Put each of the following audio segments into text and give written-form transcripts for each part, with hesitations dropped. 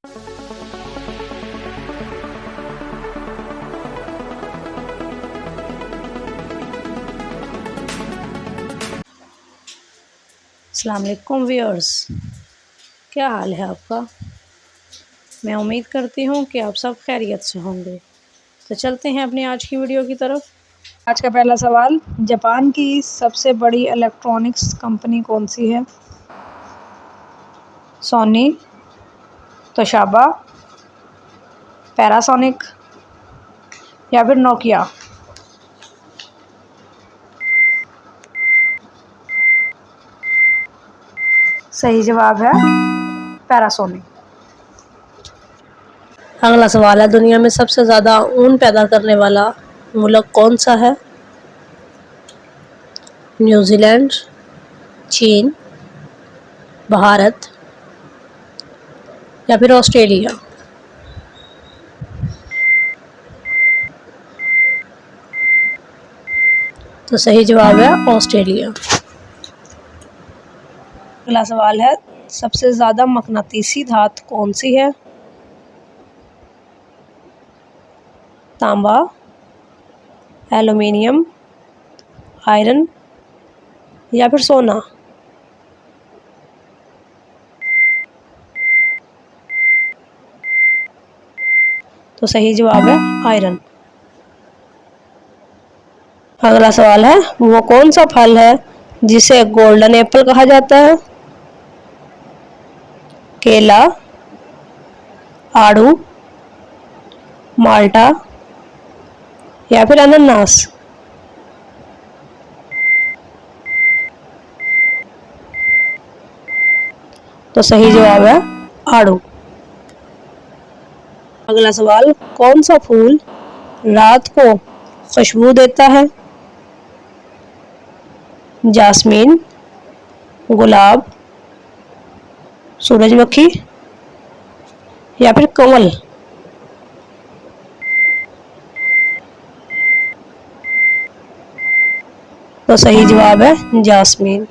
अस्सलाम वालेकुम व्यूअर्स, क्या हाल है आपका। मैं उम्मीद करती हूँ कि आप सब खैरियत से होंगे। तो चलते हैं अपनी आज की वीडियो की तरफ। आज का पहला सवाल, जापान की सबसे बड़ी इलेक्ट्रॉनिक्स कंपनी कौन सी है। सोनी, तोशिबा, पैनासोनिक या फिर नोकिया। सही जवाब है पैनासोनिक। अगला सवाल है, दुनिया में सबसे ज़्यादा ऊन पैदा करने वाला मुल्क कौन सा है। न्यूजीलैंड, चीन, भारत या फिर ऑस्ट्रेलिया। तो सही जवाब है ऑस्ट्रेलिया। अगला सवाल है, सबसे ज़्यादा मकनातीसी धातु कौन सी है। तांबा, एल्युमिनियम, आयरन या फिर सोना। तो सही जवाब है आयरन। अगला सवाल है, वो कौन सा फल है जिसे गोल्डन एप्पल कहा जाता है। केला, आड़ू, माल्टा या फिर अनानास। तो सही जवाब है आड़ू। अगला सवाल, कौन सा फूल रात को खुशबू देता है। जास्मीन, गुलाब, सूरजमुखी या फिर कमल। तो सही जवाब है जास्मीन।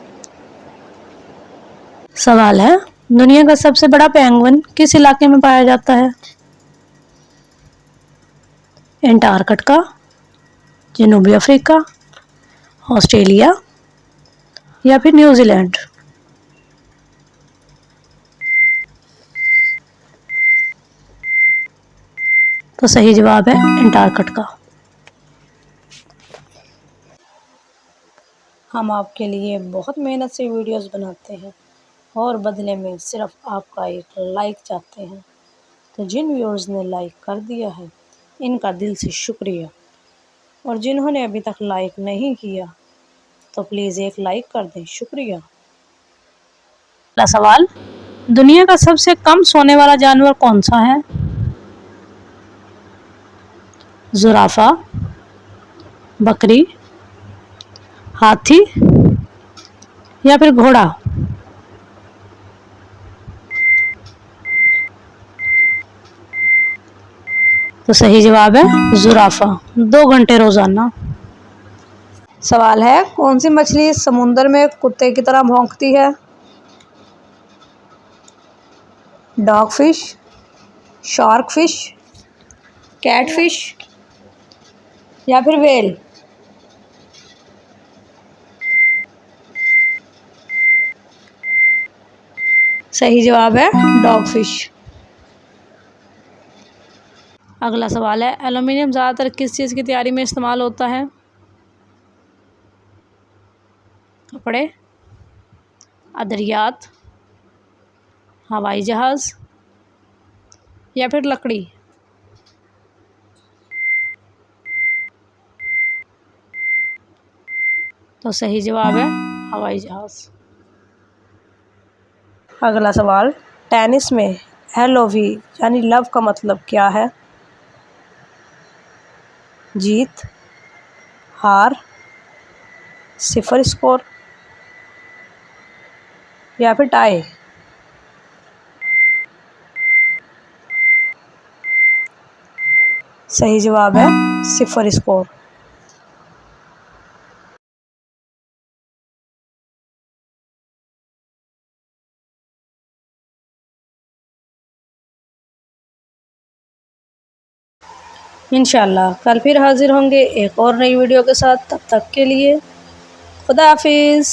सवाल है, दुनिया का सबसे बड़ा पेंगुइन किस इलाके में पाया जाता है। एंटार्कटिका, जनूबी अफ्रीका, ऑस्ट्रेलिया या फिर न्यूजीलैंड। तो सही जवाब है एंटार्कटिका। हम आपके लिए बहुत मेहनत से वीडियोस बनाते हैं और बदले में सिर्फ आपका एक लाइक चाहते हैं। तो जिन व्यूअर्स ने लाइक कर दिया है, इनका दिल से शुक्रिया। और जिन्होंने अभी तक लाइक नहीं किया, तो प्लीज़ एक लाइक कर दें, शुक्रिया। अगला सवाल, दुनिया का सबसे कम सोने वाला जानवर कौन सा है। जुराफा, बकरी, हाथी या फिर घोड़ा। तो सही जवाब है जुराफा, 2 घंटे रोजाना। सवाल है, कौन सी मछली समुद्र में कुत्ते की तरह भौंकती है। Dog fish, shark fish, cat fish या फिर व्हेल। सही जवाब है डॉग फिश। अगला सवाल है, एल्युमिनियम ज़्यादातर किस चीज़ की तैयारी में इस्तेमाल होता है। कपड़े, अदरियात, हवाई जहाज़ या फिर लकड़ी। तो सही जवाब है हवाई जहाज़। अगला सवाल, टेनिस में LOV यानी लव का मतलब क्या है। जीत, हार, सिफर स्कोर या फिर टाई। सही जवाब है सिफर स्कोर। इंशाल्लाह कल फिर हाज़िर होंगे एक और नई वीडियो के साथ। तब तक के लिए खुदा हाफिज़।